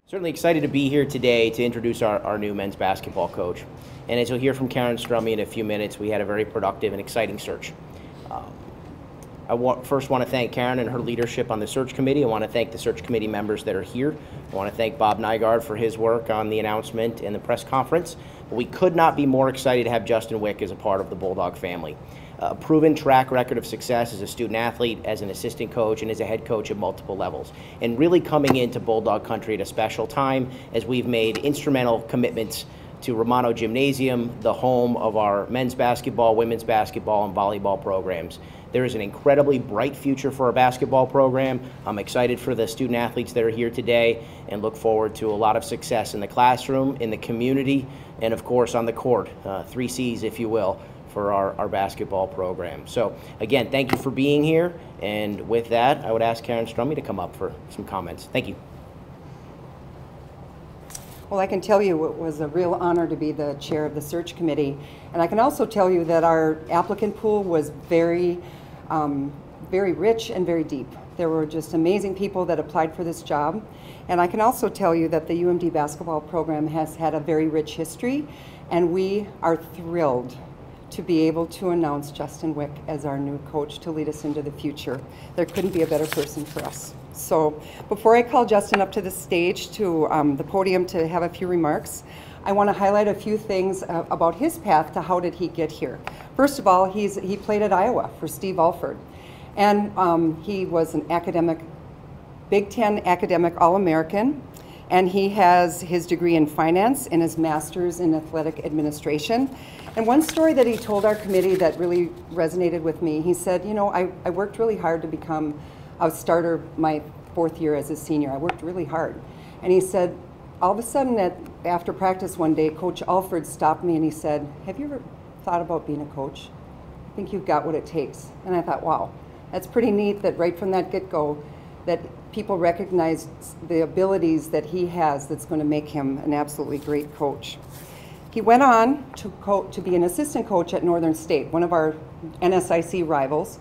Certainly excited to be here today to introduce our new men's basketball coach. And as you'll hear from Karen Strummy in a few minutes, we had a very productive and exciting search. First want to thank Karen and her leadership on the search committee. I want to thank the search committee members that are here. I want to thank Bob Nygaard for his work on the announcement and the press conference. But we could not be more excited to have Justin Wieck as a part of the Bulldog family. A proven track record of success as a student athlete, as an assistant coach, and as a head coach at multiple levels. And really coming into Bulldog country at a special time as we've made instrumental commitments to Romano Gymnasium, the home of our men's basketball, women's basketball, and volleyball programs. There is an incredibly bright future for our basketball program. I'm excited for the student athletes that are here today and look forward to a lot of success in the classroom, in the community, and of course on the court, 3 C's if you will, for our basketball program. So again, thank you for being here. And with that, I would ask Karen Strummy to come up for some comments. Thank you. Well, I can tell you it was a real honor to be the chair of the search committee. And I can also tell you that our applicant pool was very rich and very deep. There were just amazing people that applied for this job. And I can also tell you that the UMD basketball program has had a very rich history, and we are thrilled to be able to announce Justin Wieck as our new coach to lead us into the future. There couldn't be a better person for us. So before I call Justin up to the stage, to the podium to have a few remarks, I want to highlight a few things about his path to how did he get here. First of all, he played at Iowa for Steve Alford. And he was an academic, Big Ten academic All-American. And he has his degree in finance and his master's in athletic administration. And one story that he told our committee that really resonated with me, he said, you know, I worked really hard to become a starter my 4th year as a senior. I worked really hard. And he said, all of a sudden after practice one day, Coach Alford stopped me and he said, have you ever thought about being a coach? I think you've got what it takes. And I thought, wow, that's pretty neat that right from that get-go, that people recognize the abilities that he has that's going to make him an absolutely great coach. He went on to be an assistant coach at Northern State, one of our NSIC rivals.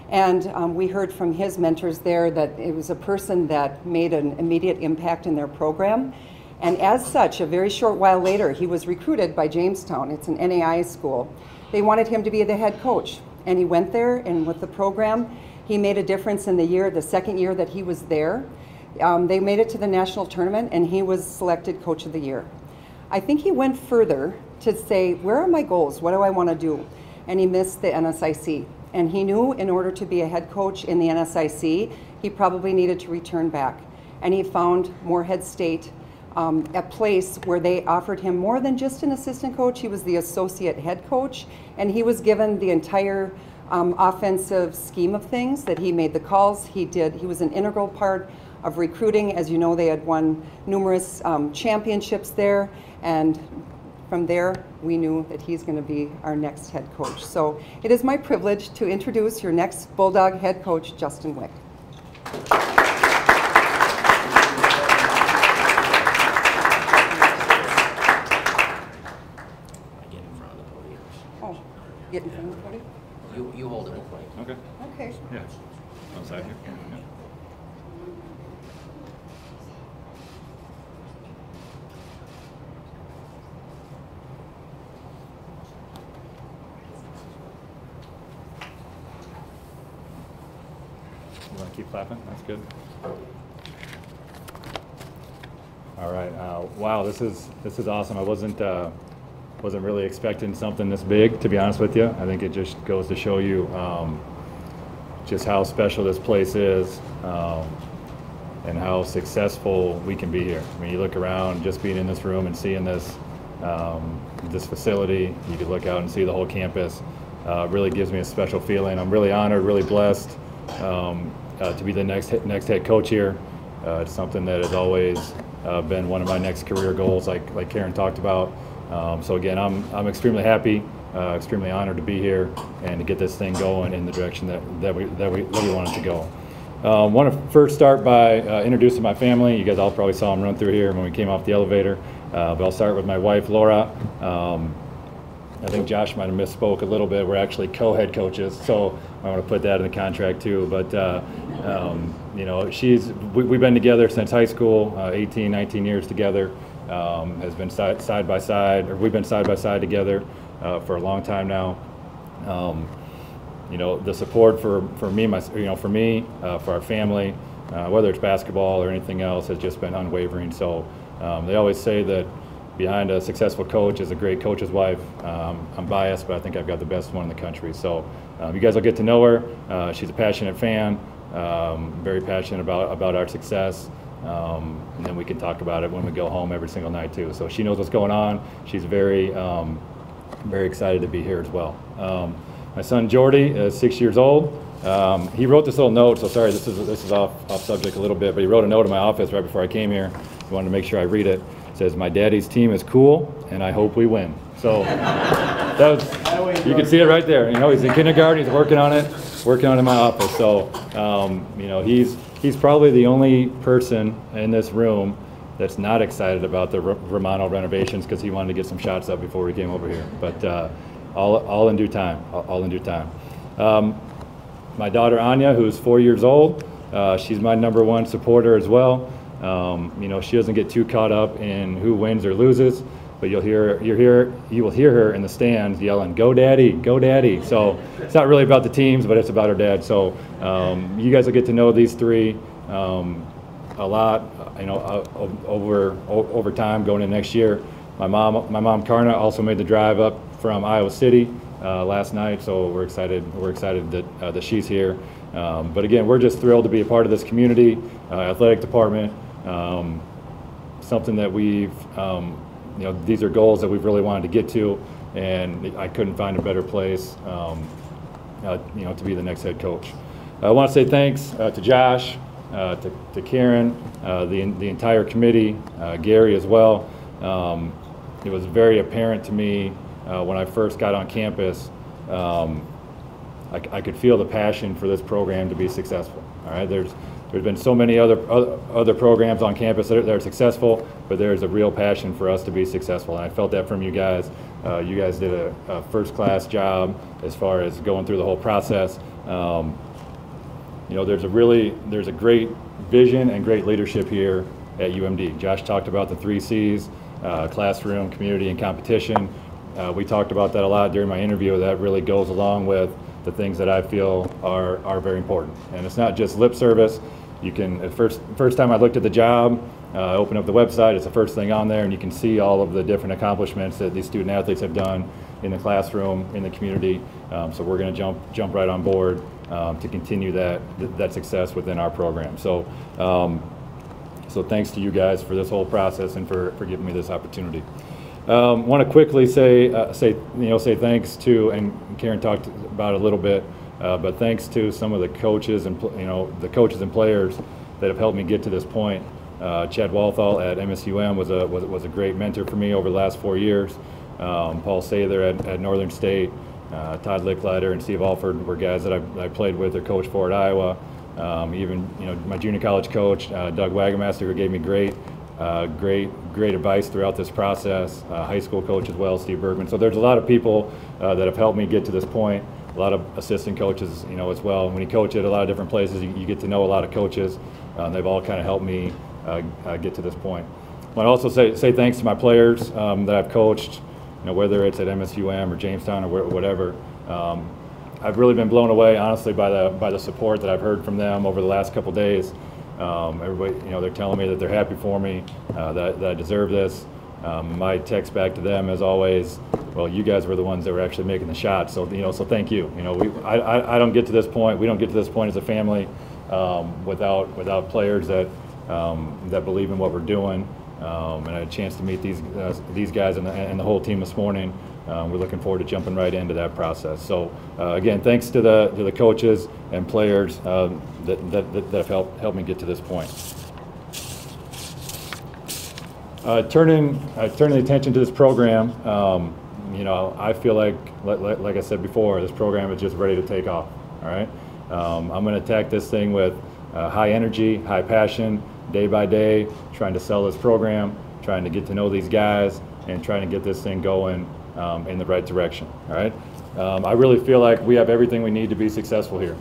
And we heard from his mentors there that it was a person that made an immediate impact in their program. And as such, a very short while later, he was recruited by Jamestown. It's an NAI school. They wanted him to be the head coach. And he went there, and with the program, he made a difference in the second year that he was there. They made it to the national tournament, and he was selected Coach of the Year. I think he went further to say, where are my goals? What do I want to do? And he missed the NSIC. And he knew in order to be a head coach in the NSIC, he probably needed to return back. And he found Moorhead State, a place where they offered him more than just an assistant coach. He was the associate head coach, and he was given the entire offensive scheme of things, that he made the calls. He was an integral part of recruiting. As you know, they had won numerous championships there, and from there we knew that he's going to be our next head coach. So it is my privilege to introduce your next Bulldog head coach, Justin Wieck. Get in front of the podium? You hold it. Okay. Okay. Yeah. Outside here. Yeah. You want to keep clapping? That's good. All right. Wow, this is awesome. I wasn't really expecting something this big, to be honest with you. I think it just goes to show you just how special this place is and how successful we can be here. I mean, you look around, just being in this room and seeing this facility, you could look out and see the whole campus. Really gives me a special feeling. I'm really honored, really blessed to be the next head coach here. It's something that has always been one of my next career goals, like Karen talked about. So again, I'm extremely happy, extremely honored to be here and to get this thing going in the direction that we want it to go. I want to first start by introducing my family. You guys all probably saw them run through here when we came off the elevator, but I'll start with my wife, Laura. I think Josh might have misspoke a little bit. We're actually co-head coaches, so I want to put that in the contract too. But you know, we've been together since high school, 18, 19 years together. Has been side by side, or we've been side by side together for a long time now. You know, the support for me, for our family, whether it's basketball or anything else, has just been unwavering. So they always say that behind a successful coach is a great coach's wife. I'm biased, but I think I've got the best one in the country. So you guys will get to know her. She's a passionate fan, very passionate about our success. And then we can talk about it when we go home every single night too. So she knows what's going on. She's very excited to be here as well. My son Jordy is 6 years old. He wrote this little note. So sorry, this is off subject a little bit, but he wrote a note in my office right before I came here. He wanted to make sure I read it. It says, "My daddy's team is cool, and I hope we win." So that was, you can see it right there. You know, he's in kindergarten. He's working on it in my office. So you know, he's probably the only person in this room that's not excited about the Romano renovations, because he wanted to get some shots up before we came over here. But all in due time. All in due time. My daughter Anya, who's 4 years old, she's my #1 supporter as well. You know, she doesn't get too caught up in who wins or loses, but you will hear her in the stands yelling, "Go Daddy, go Daddy." So it's not really about the teams, but it's about her dad. So you guys will get to know these three a lot, you know, over time going into next year. My mom Karna also made the drive up from Iowa City last night, so we're excited that she's here. But again, we're just thrilled to be a part of this community, athletic department. Something that we've, you know, these are goals that we've really wanted to get to, and I couldn't find a better place, you know, to be the next head coach. I want to say thanks to Josh, to Karen, the entire committee, Gary as well. It was very apparent to me when I first got on campus. I could feel the passion for this program to be successful. All right, there's been so many other programs on campus that are successful, but there's a real passion for us to be successful, and I felt that from you guys. You guys did a first-class job as far as going through the whole process. You know, there's a great vision and great leadership here at UMD. Josh talked about the 3 C's: classroom, community, and competition. We talked about that a lot during my interview. That really goes along with the things that I feel are very important. And it's not just lip service. You can, first time I looked at the job, open up the website, it's the first thing on there, and you can see all of the different accomplishments that these student athletes have done in the classroom, in the community. So we're going to jump right on board to continue that success within our program. So so thanks to you guys for this whole process and for giving me this opportunity. Want to quickly say thanks to, and Karen talked about it a little bit, but thanks to some of the coaches and the coaches and players that have helped me get to this point. Chad Walthall at MSUM was a great mentor for me over the last 4 years. Paul Sather at Northern State, Todd Licklider and Steve Alford were guys that I played with or coached for at Iowa. Even my junior college coach, Doug Wagamaster, who gave me great advice throughout this process. High school coach as well, Steve Bergman. So there's a lot of people that have helped me get to this point. A lot of assistant coaches, as well. When you coach at a lot of different places, you get to know a lot of coaches. They've all kind of helped me get to this point. I want to also say thanks to my players that I've coached, whether it's at MSUM or Jamestown or whatever. I've really been blown away, honestly, by the support that I've heard from them over the last couple days. Everybody, they're telling me that they're happy for me, that I deserve this. My text back to them is always, well, you guys were the ones that were actually making the shots, so so thank you. I don't get to this point. We don't get to this point as a family without players that believe in what we're doing. And I had a chance to meet these guys and the whole team this morning. We're looking forward to jumping right into that process. So again, thanks to the coaches and players that have helped me get to this point. Turning the attention to this program, I feel like I said before, this program is just ready to take off. All right, I'm going to attack this thing with high energy, high passion, day by day, trying to sell this program, trying to get to know these guys, and trying to get this thing going in the right direction. All right. I really feel like we have everything we need to be successful here.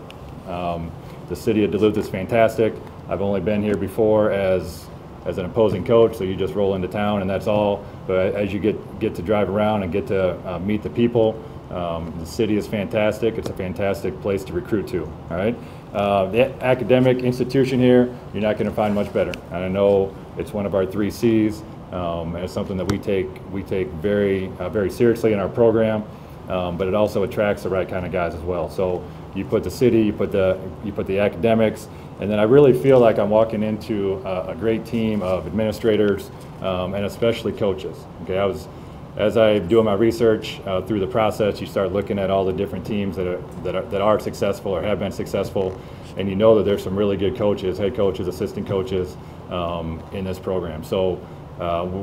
The city of Duluth is fantastic. I've only been here before as an opposing coach, so you just roll into town and that's all. But as you get to drive around and get to meet the people, the city is fantastic. It's a fantastic place to recruit to. All right. The academic institution here, you're not going to find much better. And I know it's one of our 3 C's, and it's something that we take very very seriously in our program. But it also attracts the right kind of guys as well. So you put the city, you put the academics, and then I really feel like I'm walking into a great team of administrators and especially coaches. Okay, as I'm doing my research through the process, you start looking at all the different teams that are successful or have been successful, and you know that there's some really good coaches, head coaches, assistant coaches in this program. So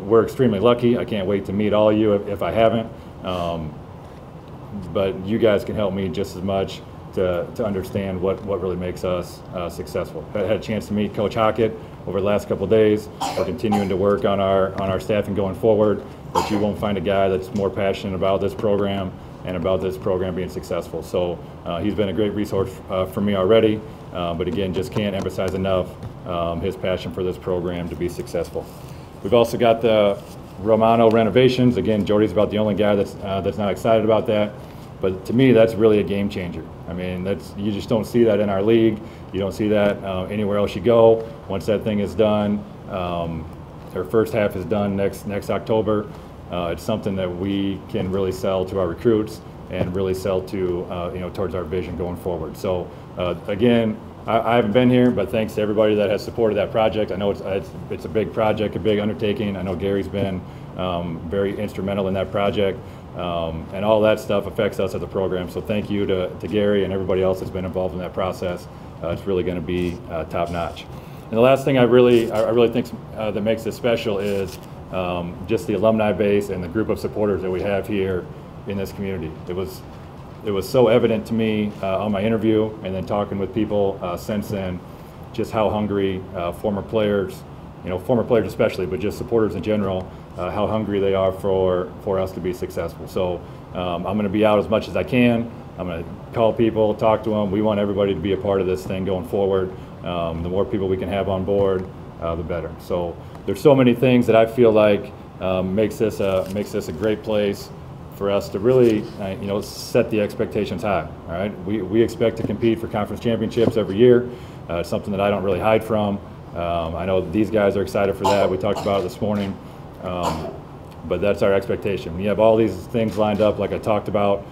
we're extremely lucky. I can't wait to meet all of you if I haven't. But you guys can help me just as much to understand what really makes us successful. I had a chance to meet Coach Hockett over the last couple of days. We're continuing to work on our staffing going forward, but you won't find a guy that's more passionate about this program and about this program being successful. So he's been a great resource for me already, but again, just can't emphasize enough his passion for this program to be successful. We've also got the Romano renovations. Again, Jordy's about the only guy that's not excited about that. But to me, that's really a game changer. I mean, you just don't see that in our league. You don't see that anywhere else you go. Once that thing is done, our first half is done next October. It's something that we can really sell to our recruits and really sell to towards our vision going forward. So again, I haven't been here, but thanks to everybody that has supported that project. I know it's a big project, a big undertaking. I know Gary's been very instrumental in that project. And all that stuff affects us as a program. So thank you to Gary and everybody else that's been involved in that process. It's really going to be top notch. And the last thing I really think that makes this special is just the alumni base and the group of supporters that we have here in this community. It was so evident to me on my interview and then talking with people since then, just how hungry former players especially, but just supporters in general, how hungry they are for us to be successful. So I'm going to be out as much as I can. I'm going to call people, talk to them. We want everybody to be a part of this thing going forward. The more people we can have on board, the better. So there's so many things that I feel like makes this a great place for us to really set the expectations high. All right, we expect to compete for conference championships every year. It's something that I don't really hide from. I know these guys are excited for that. We talked about it this morning, but that's our expectation. When you have all these things lined up like I talked about,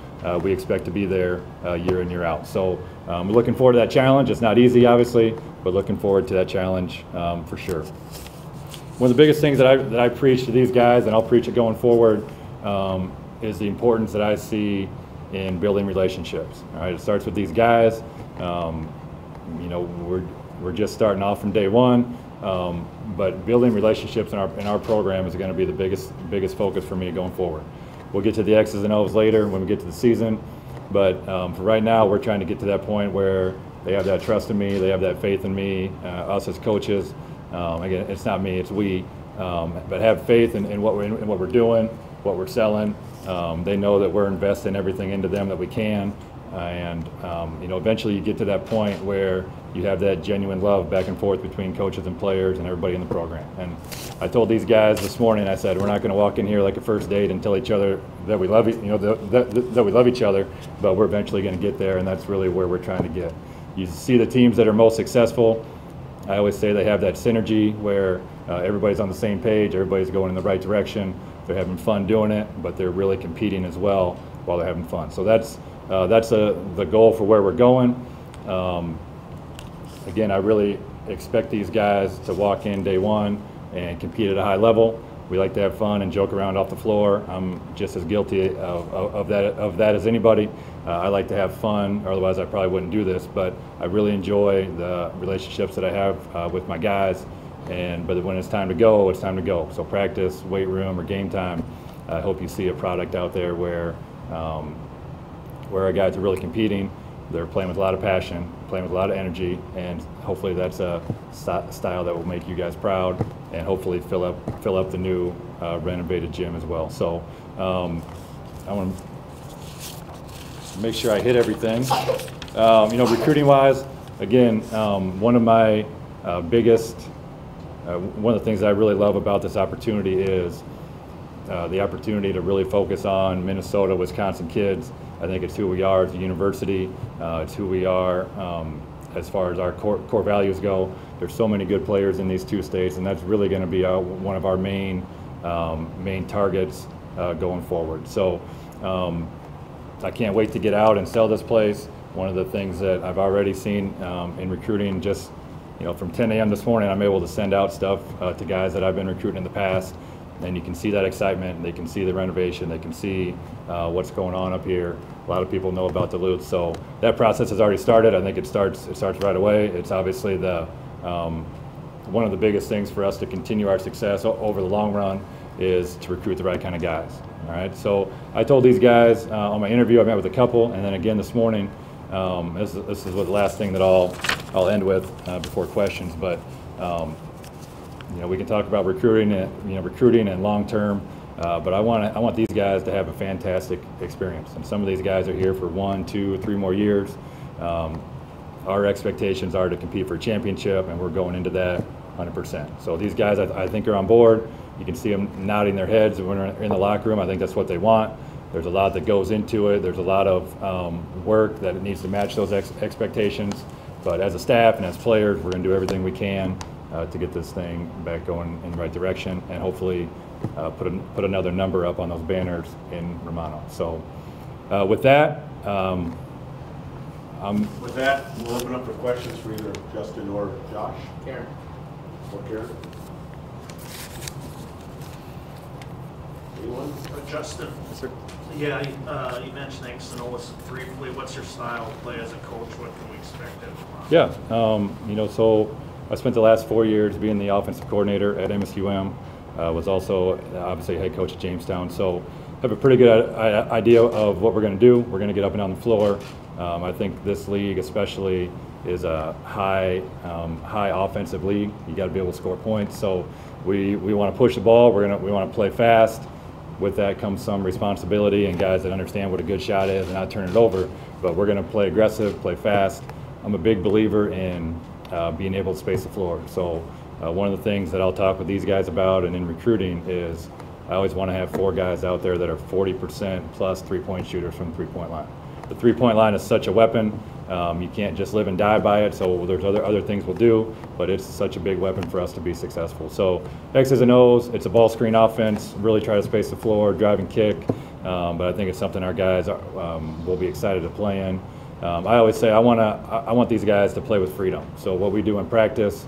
we expect to be there year in, year out. So we're looking forward to that challenge. It's not easy, obviously, but looking forward to that challenge for sure. One of the biggest things that I preach to these guys, and I'll preach it going forward, is the importance that I see in building relationships. All right, it starts with these guys. We're just starting off from day one, but building relationships in our program is going to be the biggest focus for me going forward. We'll get to the X's and O's later when we get to the season, but for right now, we're trying to get to that point where they have that trust in me, they have that faith in me, us as coaches. Again, it's not me, it's we, but have faith in what we're doing, what we're selling. They know that we're investing everything into them that we can. And eventually you get to that point where you have that genuine love back and forth between coaches and players and everybody in the program. And I told these guys this morning, I said, we're not going to walk in here like a first date and tell each other that we love that we love each other, but we're eventually going to get there, and that's really where we're trying to get. You see the teams that are most successful, I always say they have that synergy where everybody's on the same page, everybody's going in the right direction, they're having fun doing it, but they're really competing as well while they're having fun. So that's the goal for where we're going. Again, I really expect these guys to walk in day one and compete at a high level. We like to have fun and joke around off the floor. I'm just as guilty of that as anybody. I like to have fun, or otherwise I probably wouldn't do this, but I really enjoy the relationships that I have with my guys. But when it's time to go, it's time to go. So practice, weight room, or game time, I hope you see a product out there where our guys are really competing. They're playing with a lot of passion, playing with a lot of energy, and hopefully that's a style that will make you guys proud and hopefully fill up the new renovated gym as well. So want to make sure I hit everything. Recruiting-wise, again, one of my biggest, one of the things that I really love about this opportunity is the opportunity to really focus on Minnesota, Wisconsin kids. I think it's who we are as a university. It's who we are as far as our core values go. There's so many good players in these two states, and that's really going to be one of our main targets going forward. So I can't wait to get out and sell this place. One of the things that I've already seen in recruiting, just from 10 a.m. this morning, I'm able to send out stuff to guys that I've been recruiting in the past, and you can see that excitement. They can see the renovation. They can see what's going on up here. A lot of people know about Duluth, so that process has already started. I think it starts right away. It's obviously one of the biggest things for us to continue our success over the long run is to recruit the right kind of guys. All right, so I told these guys on my interview, I met with a couple, and then again this morning. This is what the last thing that I'll end with before questions. But we can talk about recruiting and long term. But I want these guys to have a fantastic experience. And some of these guys are here for 1, 2, 3 more years. Our expectations are to compete for a championship, and we're going into that 100%. So these guys, I think, are on board. You can see them nodding their heads when we're in the locker room. I think that's what they want. There's a lot that goes into it. There's a lot of work that it needs to match those expectations. But as a staff and as players, we're going to do everything we can to get this thing back going in the right direction, and hopefully put another number up on those banners in Romano. So with that, With that, we'll open up for questions for either Justin or Josh. Karen. Or Karen. Anyone? Justin. Yes, sir. Yeah, you mentioned X briefly. What's your style of play as a coach? What can we expect of Yeah, so I spent the last 4 years being the offensive coordinator at MSUM. Was also obviously head coach at Jamestown. So I have a pretty good idea of what we're going to do. We're going to get up and down the floor. I think this league especially is a high offensive league. You got to be able to score points. So we want to push the ball. We want to play fast. With that comes some responsibility and guys that understand what a good shot is and not turn it over. But we're going to play aggressive, play fast. I'm a big believer in being able to space the floor. So one of the things that I'll talk with these guys about and in recruiting is I always want to have 4 guys out there that are 40% plus three-point shooters from the three-point line. The three-point line is such a weapon. You can't just live and die by it, so there's other things we'll do, but it's such a big weapon for us to be successful. So X's and O's, it's a ball screen offense, really try to space the floor, drive and kick, but I think it's something our guys will be excited to play in. I always say I want these guys to play with freedom. So what we do in practice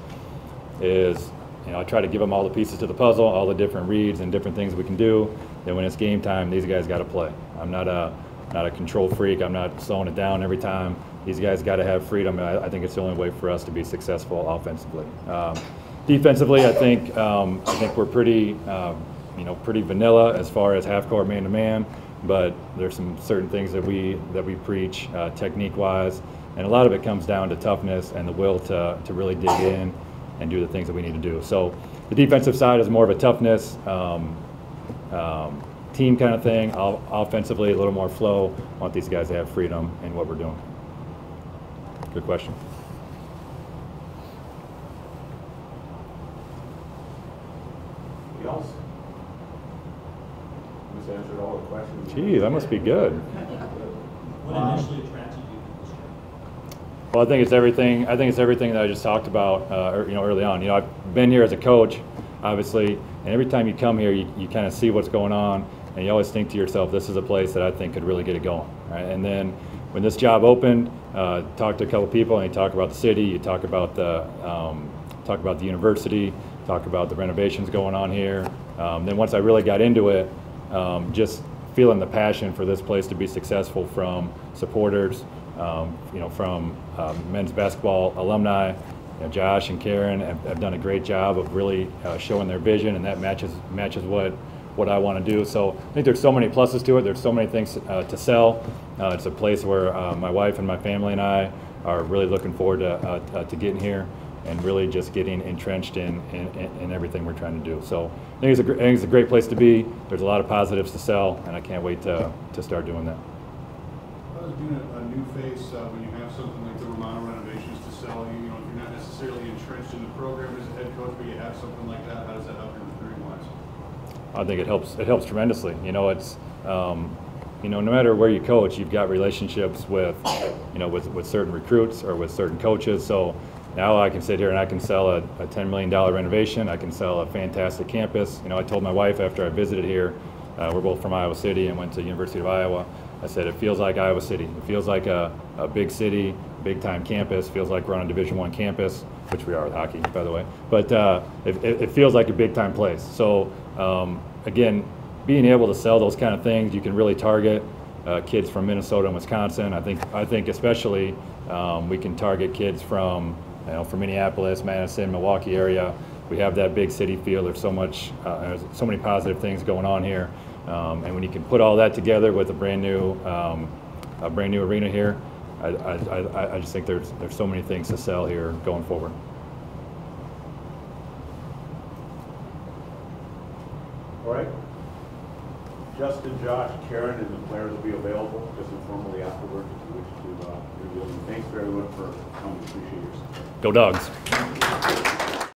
is, I try to give them all the pieces to the puzzle, all the different reads and different things we can do. Then when it's game time, these guys got to play. I'm not a control freak. I'm not slowing it down every time. These guys got to have freedom, and I think it's the only way for us to be successful offensively. Defensively, I think we're pretty vanilla as far as half-court man-to-man, but there's some certain things that we preach technique-wise, and a lot of it comes down to toughness and the will to really dig in and do the things that we need to do. So the defensive side is more of a toughness, team kind of thing. Offensively, a little more flow. I want these guys to have freedom in what we're doing. Good question. Anybody else? Just answered all the questions. Gee, that must be good. What initially attracted you to this job? Well, I think it's everything. I think it's everything that I just talked about. Early on. I've been here as a coach, obviously, and every time you come here, you kind of see what's going on, and you always think to yourself, "This is a place that I think could really get it going." Right? And then when this job opened, talked to a couple people, and you talk about the city, you talk about the university, talk about the renovations going on here. Then once I really got into it, just feeling the passion for this place to be successful from supporters, from men's basketball alumni. Josh and Karen have done a great job of really showing their vision, and that matches what I want to do. So I think there's so many pluses to it. There's so many things to sell. It's a place where my wife and my family and I are really looking forward to getting here. and really just getting entrenched in everything we're trying to do. So I think it's a great place to be. There's a lot of positives to sell, and I can't wait to start doing that. How does being a new face when you have something like the Romano renovations to sell, you know, if you're not necessarily entrenched in the program as a head coach, but you have something like that, how does that help your recruiting-wise? I think it helps tremendously. You know, it's you know, no matter where you coach, you've got relationships with, you know, with certain recruits or with certain coaches. So now I can sit here and I can sell a $10 million renovation. I can sell a fantastic campus. You know, I told my wife after I visited here, we're both from Iowa City and went to the University of Iowa. I said, it feels like Iowa City. It feels like a big city, big time campus. It feels like we're on a Division I campus, which we are with hockey, by the way. But it feels like a big time place. So again, being able to sell those kind of things, you can really target kids from Minnesota and Wisconsin. I think especially we can target kids from Minneapolis, Madison, Milwaukee area. We have that big city feel. There's so many positive things going on here, and when you can put all that together with a brand new arena here, I just think there's so many things to sell here going forward. All right. Justin, Josh, Karen, and the players will be available just informally afterwards if you wish to reveal them. Thanks very much for coming. Appreciate yours. Go Dogs.